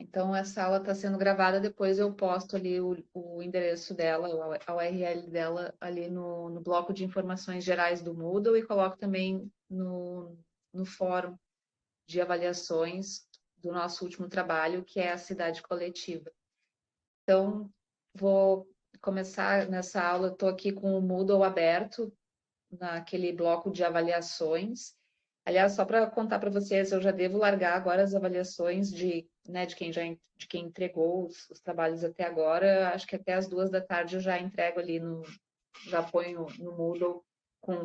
Então, essa aula está sendo gravada, depois eu posto ali o endereço dela, a URL dela ali no bloco de informações gerais do Moodle e coloco também no fórum de avaliações do nosso último trabalho, que é a cidade coletiva. Então, vou começar nessa aula, estou aqui com o Moodle aberto, naquele bloco de avaliações. Aliás, só para contar para vocês, eu já devo largar agora as avaliações de quem entregou os trabalhos até agora. Acho que até as 2 da tarde eu já entrego ali já ponho no Moodle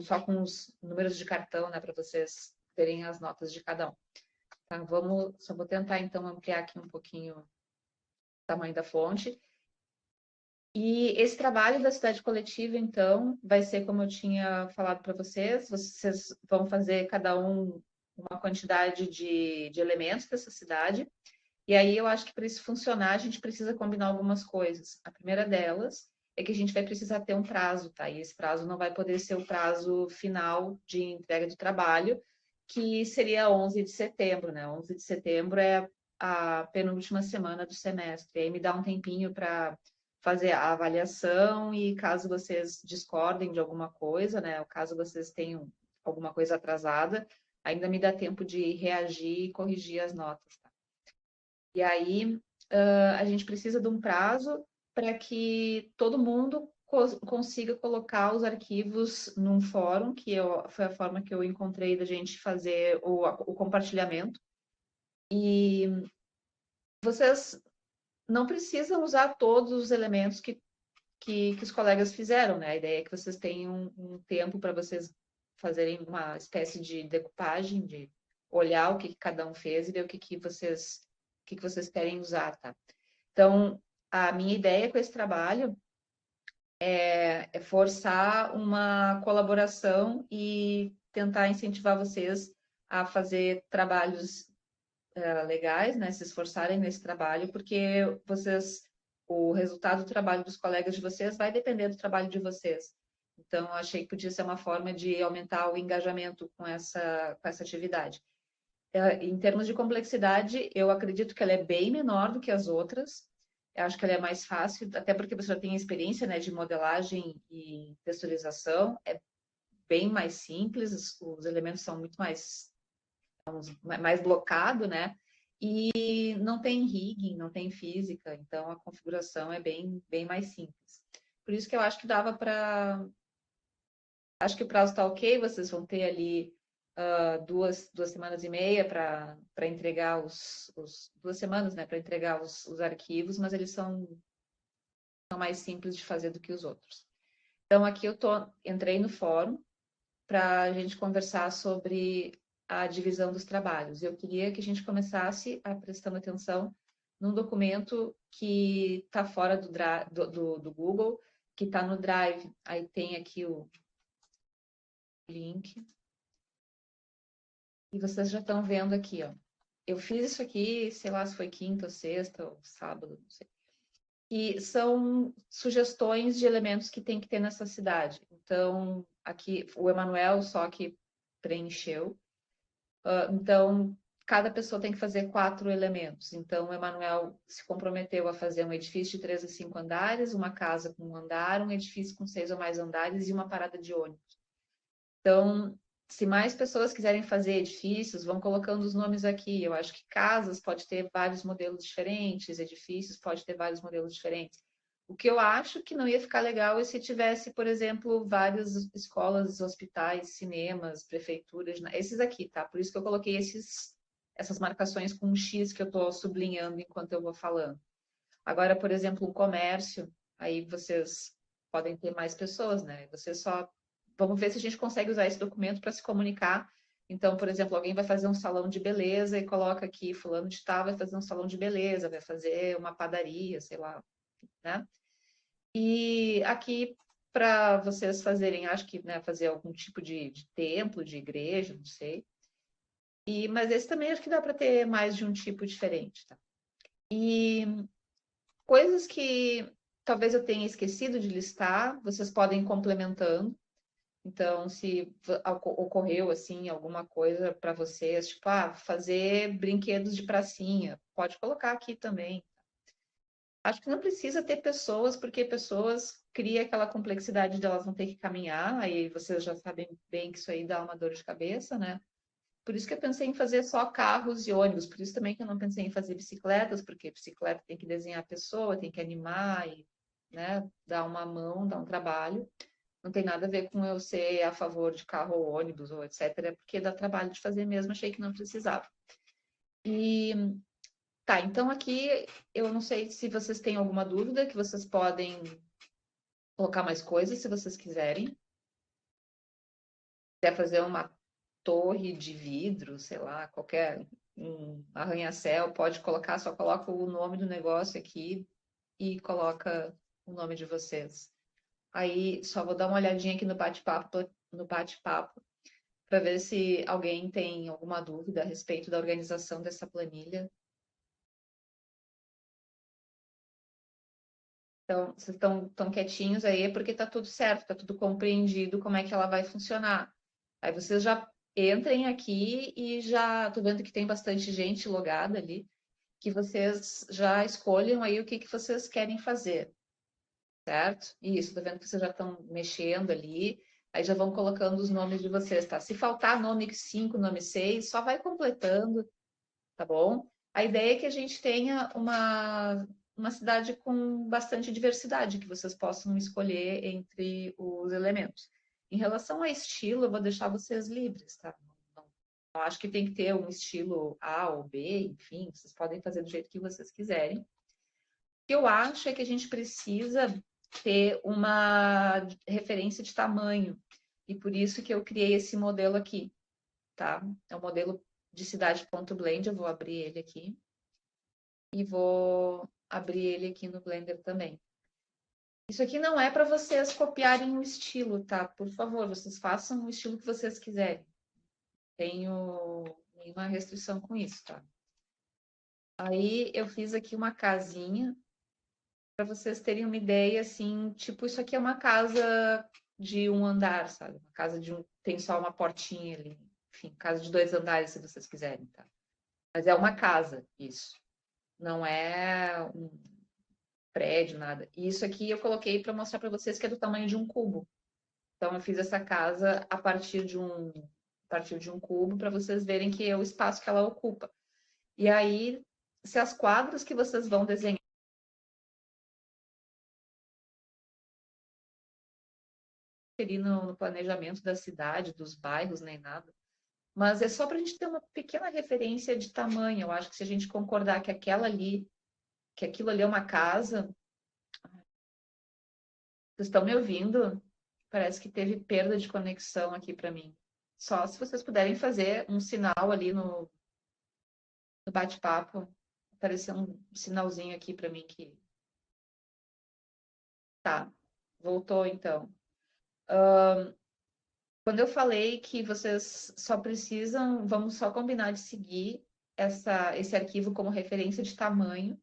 só com os números de cartão, né, para vocês terem as notas de cada um. Tá, só vou tentar então ampliar aqui um pouquinho o tamanho da fonte. E esse trabalho da cidade coletiva, então, vai ser como eu tinha falado para vocês vão fazer cada um uma quantidade de elementos dessa cidade, e aí eu acho que para isso funcionar, a gente precisa combinar algumas coisas. A primeira delas é que a gente vai precisar ter um prazo, tá? E esse prazo não vai poder ser o prazo final de entrega do trabalho, que seria 11 de setembro, né? 11 de setembro é a penúltima semana do semestre. E aí me dá um tempinho para fazer a avaliação e caso vocês discordem de alguma coisa, né? Ou caso vocês tenham alguma coisa atrasada, ainda me dá tempo de reagir e corrigir as notas, tá? E aí a gente precisa de um prazo para que todo mundo consiga colocar os arquivos num fórum, foi a forma que eu encontrei da gente fazer o compartilhamento. E vocês não precisam usar todos os elementos que os colegas fizeram, né? A ideia é que vocês tenham um tempo para vocês fazerem uma espécie de decupagem, de olhar o que cada um fez e ver o que vocês querem usar, tá? Então, a minha ideia com esse trabalho é forçar uma colaboração e tentar incentivar vocês a fazer trabalhos legais, né? Se esforçarem nesse trabalho, porque o resultado do trabalho dos colegas de vocês vai depender do trabalho de vocês. Então, eu achei que podia ser uma forma de aumentar o engajamento com essa atividade. Em termos de complexidade, eu acredito que ela é bem menor do que as outras. Eu acho que ela é mais fácil, até porque você já tem experiência, né, de modelagem e texturização. É bem mais simples, os elementos são muito mais blocado, né? E não tem rigging, não tem física, então a configuração é bem mais simples. Por isso que eu acho que dava para. Acho que o prazo está ok, vocês vão ter ali 2 semanas e meia para entregar 2 semanas, né, para entregar os arquivos, mas eles são mais simples de fazer do que os outros. Então, aqui entrei no fórum para a gente conversar sobre a divisão dos trabalhos. Eu queria que a gente começasse prestando atenção num documento que está fora do Google, que está no Drive. Aí tem aqui o link. E vocês já estão vendo aqui, ó. Eu fiz isso aqui, sei lá se foi quinta ou sexta ou sábado, não sei. E são sugestões de elementos que tem que ter nessa cidade. Então, aqui o Emanuel só que preencheu. Então, cada pessoa tem que fazer 4 elementos. Então, o Emanuel se comprometeu a fazer um edifício de 3 a 5 andares, uma casa com 1 andar, um edifício com 6 ou mais andares e uma parada de ônibus. Então, se mais pessoas quiserem fazer edifícios, vão colocando os nomes aqui. Eu acho que casas pode ter vários modelos diferentes, edifícios pode ter vários modelos diferentes. O que eu acho que não ia ficar legal é se tivesse, por exemplo, várias escolas, hospitais, cinemas, prefeituras, esses aqui, tá? Por isso que eu coloquei essas marcações com um X que eu estou sublinhando enquanto eu vou falando. Agora, por exemplo, um comércio, aí vocês podem ter mais pessoas, né? Vocês só vamos ver se a gente consegue usar esse documento para se comunicar. Então, por exemplo, alguém vai fazer um salão de beleza e coloca aqui, fulano de tal vai fazer um salão de beleza, vai fazer uma padaria, sei lá, né? E aqui, para vocês fazerem, acho que, né, fazer algum tipo de templo, de igreja, não sei. Mas esse também acho que dá para ter mais de um tipo diferente, tá? E coisas que talvez eu tenha esquecido de listar, vocês podem ir complementando. Então, se ocorreu assim alguma coisa para vocês, tipo, fazer brinquedos de pracinha, pode colocar aqui também. Acho que não precisa ter pessoas, porque pessoas cria aquela complexidade de elas não ter que caminhar, aí vocês já sabem bem que isso aí dá uma dor de cabeça, né? Por isso que eu pensei em fazer só carros e ônibus, por isso também que eu não pensei em fazer bicicletas, porque bicicleta tem que desenhar a pessoa, tem que animar e, né, dar uma mão, dar um trabalho. Não tem nada a ver com eu ser a favor de carro ou ônibus ou etc, porque dá trabalho de fazer mesmo, achei que não precisava. E tá, então aqui eu não sei se vocês têm alguma dúvida, que vocês podem colocar mais coisas se vocês quiserem. Quer fazer uma torre de vidro, sei lá, qualquer um arranha-céu, pode colocar, só coloca o nome do negócio aqui e coloca o nome de vocês. Aí só vou dar uma olhadinha aqui no bate-papo para ver se alguém tem alguma dúvida a respeito da organização dessa planilha. Então, vocês estão tão quietinhos aí, é porque está tudo certo, está tudo compreendido como é que ela vai funcionar. Aí vocês já entrem aqui e já tô vendo que tem bastante gente logada ali, que vocês já escolham aí o que que vocês querem fazer, certo? Isso, tô vendo que vocês já estão mexendo ali, aí já vão colocando os nomes de vocês, tá? Se faltar nome 5, nome 6, só vai completando, tá bom? A ideia é que a gente tenha uma cidade com bastante diversidade, que vocês possam escolher entre os elementos. Em relação a estilo, eu vou deixar vocês livres, tá? Não acho que tem que ter um estilo A ou B, enfim, vocês podem fazer do jeito que vocês quiserem. O que eu acho é que a gente precisa ter uma referência de tamanho, e por isso que eu criei esse modelo aqui, tá? É o modelo de cidade.blend, eu vou abrir ele aqui e vou abrir ele aqui no Blender também. Isso aqui não é para vocês copiarem o estilo, tá? Por favor, vocês façam o estilo que vocês quiserem. Tenho nenhuma restrição com isso, tá? Aí eu fiz aqui uma casinha para vocês terem uma ideia, assim, tipo, isso aqui é uma casa de um andar, sabe? Uma casa de um, tem só uma portinha ali. Enfim, casa de 2 andares, se vocês quiserem, tá? Mas é uma casa, isso. Não é um prédio, nada. E isso aqui eu coloquei para mostrar para vocês que é do tamanho de um cubo. Então eu fiz essa casa a partir de um cubo para vocês verem que é o espaço que ela ocupa. E aí, se as quadras que vocês vão desenhar ali no planejamento da cidade, dos bairros, nem nada. Mas é só para a gente ter uma pequena referência de tamanho. Eu acho que se a gente concordar que aquilo ali é uma casa, vocês estão me ouvindo? Parece que teve perda de conexão aqui para mim. Só se vocês puderem fazer um sinal ali no bate-papo, aparecer um sinalzinho aqui para mim que tá. Voltou então. Quando eu falei que vocês só precisam, vamos só combinar de seguir esse arquivo como referência de tamanho,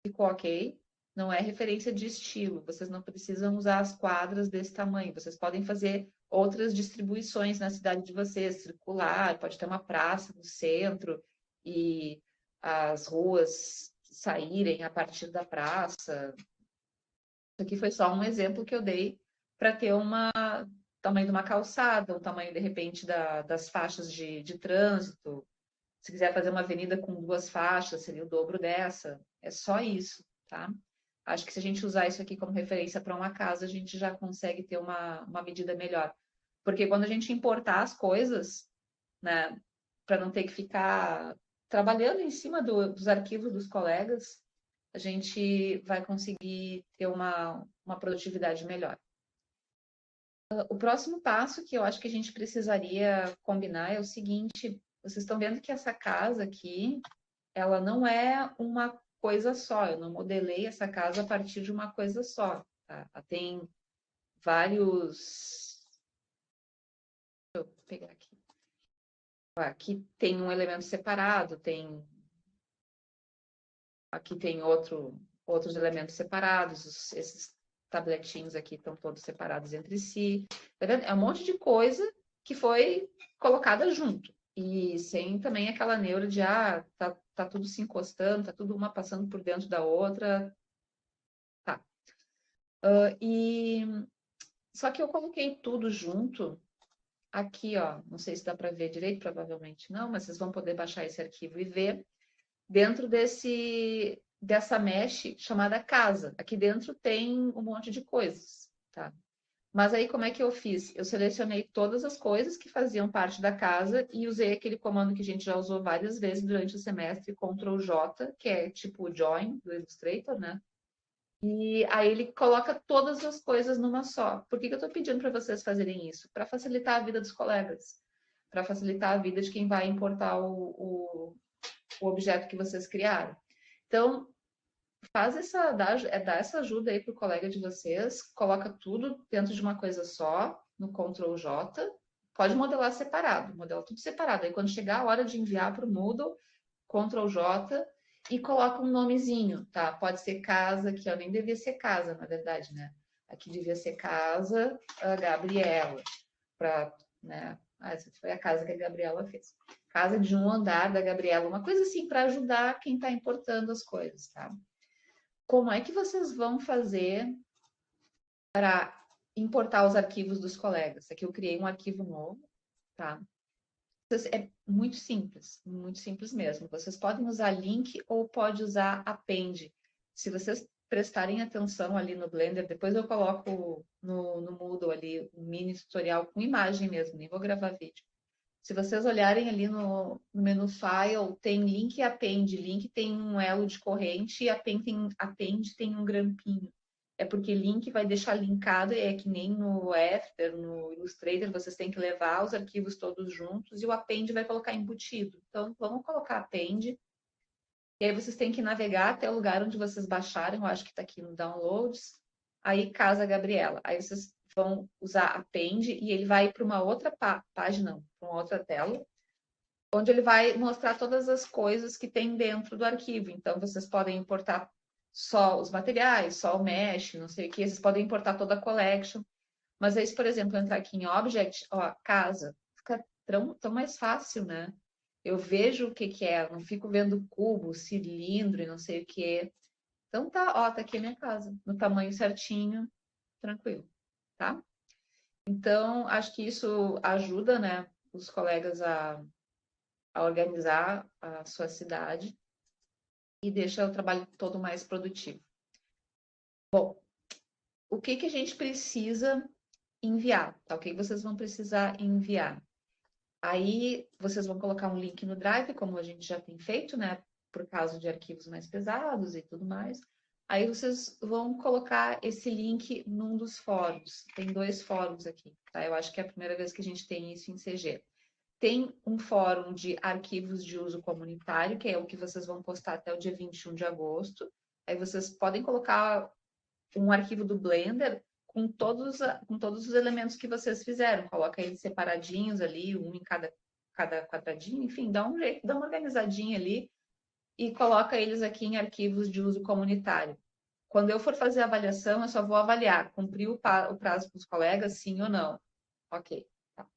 ficou ok? Não é referência de estilo, vocês não precisam usar as quadras desse tamanho, vocês podem fazer outras distribuições na cidade de vocês, circular, pode ter uma praça no centro e as ruas saírem a partir da praça. Isso aqui foi só um exemplo que eu dei para ter tamanho de uma calçada, o tamanho, de repente, das faixas de trânsito. Se quiser fazer uma avenida com 2 faixas, seria o dobro dessa. É só isso, tá? Acho que se a gente usar isso aqui como referência para uma casa, a gente já consegue ter uma medida melhor. Porque quando a gente importar as coisas, né, para não ter que ficar trabalhando em cima dos arquivos dos colegas, a gente vai conseguir ter uma produtividade melhor. O próximo passo que eu acho que a gente precisaria combinar é o seguinte: vocês estão vendo que essa casa aqui, ela não é uma coisa só, eu não modelei essa casa a partir de uma coisa só, tá? Ela tem vários. Deixa eu pegar aqui. Aqui tem um elemento separado, aqui tem outros elementos separados, esses tabletinhos aqui estão todos separados entre si. Tá vendo? É um monte de coisa que foi colocada junto. E sem também aquela neura de, tá tudo se encostando, tá tudo uma passando por dentro da outra. Tá. E só que eu coloquei tudo junto aqui, ó. Não sei se dá para ver direito, provavelmente não, mas vocês vão poder baixar esse arquivo e ver dentro dessa mesh chamada casa. Aqui dentro tem um monte de coisas, tá? Mas aí como é que eu fiz? Eu selecionei todas as coisas que faziam parte da casa e usei aquele comando que a gente já usou várias vezes durante o semestre, Ctrl J, que é tipo o join do Illustrator, né? E aí ele coloca todas as coisas numa só. Por que eu estou pedindo para vocês fazerem isso? Para facilitar a vida dos colegas, para facilitar a vida de quem vai importar o objeto que vocês criaram. Então, dá essa ajuda aí para o colega de vocês, coloca tudo dentro de uma coisa só, no Ctrl J, pode modelar separado, modela tudo separado. Aí quando chegar a hora de enviar para o Moodle, Ctrl J e coloca um nomezinho, tá? Pode ser casa, que eu nem devia ser casa, na verdade, né? Aqui devia ser casa Gabriela, para, né? Essa foi a casa que a Gabriela fez. Casa de um andar da Gabriela, uma coisa assim para ajudar quem está importando as coisas, tá? Como é que vocês vão fazer para importar os arquivos dos colegas? Aqui eu criei um arquivo novo, tá? É muito simples mesmo. Vocês podem usar link ou pode usar append. Se vocês prestarem atenção ali no Blender, depois eu coloco no Moodle ali um mini tutorial com imagem mesmo, nem vou gravar vídeo. Se vocês olharem ali no menu File, tem link e append. Link tem um elo de corrente e append tem um grampinho. É porque link vai deixar linkado, é que nem no After, no Illustrator, vocês têm que levar os arquivos todos juntos e o append vai colocar embutido. Então, vamos colocar append. E aí vocês têm que navegar até o lugar onde vocês baixaram, eu acho que está aqui no Downloads. Aí, Casa Gabriela. Aí vocês vão usar append e ele vai para uma outra página, para uma outra tela, onde ele vai mostrar todas as coisas que tem dentro do arquivo. Então, vocês podem importar só os materiais, só o mesh, não sei o que, vocês podem importar toda a collection. Mas aí, se, por exemplo, entrar aqui em Object, ó, casa, fica tão mais fácil, né? Eu vejo o que é, não fico vendo cubo, cilindro e não sei o que. Então tá, ó, tá aqui a minha casa, no tamanho certinho, tranquilo, tá? Então, acho que isso ajuda, né, os colegas a organizar a sua cidade e deixa o trabalho todo mais produtivo. Bom, o que a gente precisa enviar, tá? O que vocês vão precisar enviar? Aí vocês vão colocar um link no Drive, como a gente já tem feito, né? Por causa de arquivos mais pesados e tudo mais. Aí vocês vão colocar esse link num dos fóruns. Tem 2 fóruns aqui, tá? Eu acho que é a primeira vez que a gente tem isso em CG. Tem um fórum de arquivos de uso comunitário, que é o que vocês vão postar até o dia 21 de agosto. Aí vocês podem colocar um arquivo do Blender com todos os elementos que vocês fizeram. Coloca eles separadinhos ali, um em cada quadradinho, enfim, dá um jeito, dá uma organizadinha ali e coloca eles aqui em arquivos de uso comunitário. Quando eu for fazer a avaliação, eu só vou avaliar, cumpriu o prazo para os colegas, sim ou não. Ok. Tá.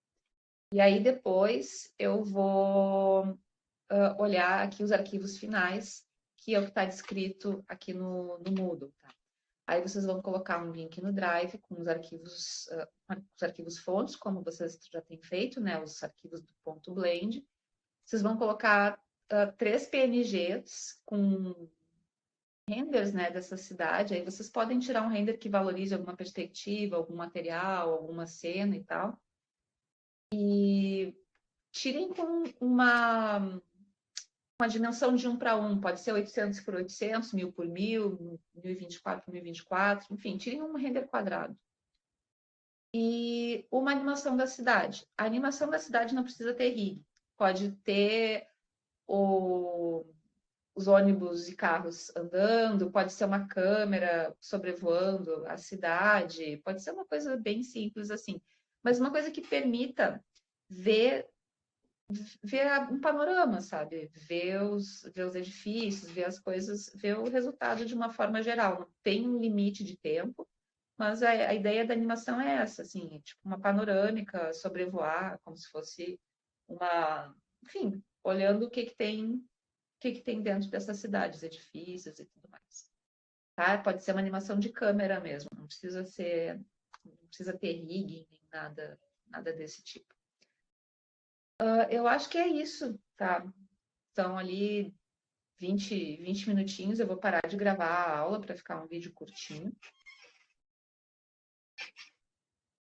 E aí depois eu vou olhar aqui os arquivos finais, que é o que está descrito aqui no Moodle. Tá? Aí vocês vão colocar um link no Drive com os arquivos fontes, como vocês já têm feito, né? Os arquivos do ponto .blend. Vocês vão colocar 3 PNGs com renders, né, dessa cidade. Aí vocês podem tirar um render que valorize alguma perspectiva, algum material, alguma cena e tal. E tirem com uma dimensão de 1 para 1, pode ser 800 por 800, 1000 por 1000, 1024 por 1024, enfim, tirem um render quadrado. E uma animação da cidade. A animação da cidade não precisa ter rig, pode ter os ônibus e carros andando, pode ser uma câmera sobrevoando a cidade, pode ser uma coisa bem simples assim, mas uma coisa que permita ver um panorama, sabe? Ver os edifícios, ver as coisas, ver o resultado de uma forma geral. Não tem um limite de tempo, Mas a ideia da animação é essa, assim, tipo uma panorâmica, sobrevoar, como se fosse uma, enfim, olhando o que que tem dentro dessas cidades, edifícios e tudo mais. Tá? Pode ser uma animação de câmera mesmo, não precisa ter rigging, nem nada desse tipo. Eu acho que é isso, tá? Então, ali 20 minutinhos, eu vou parar de gravar a aula para ficar um vídeo curtinho.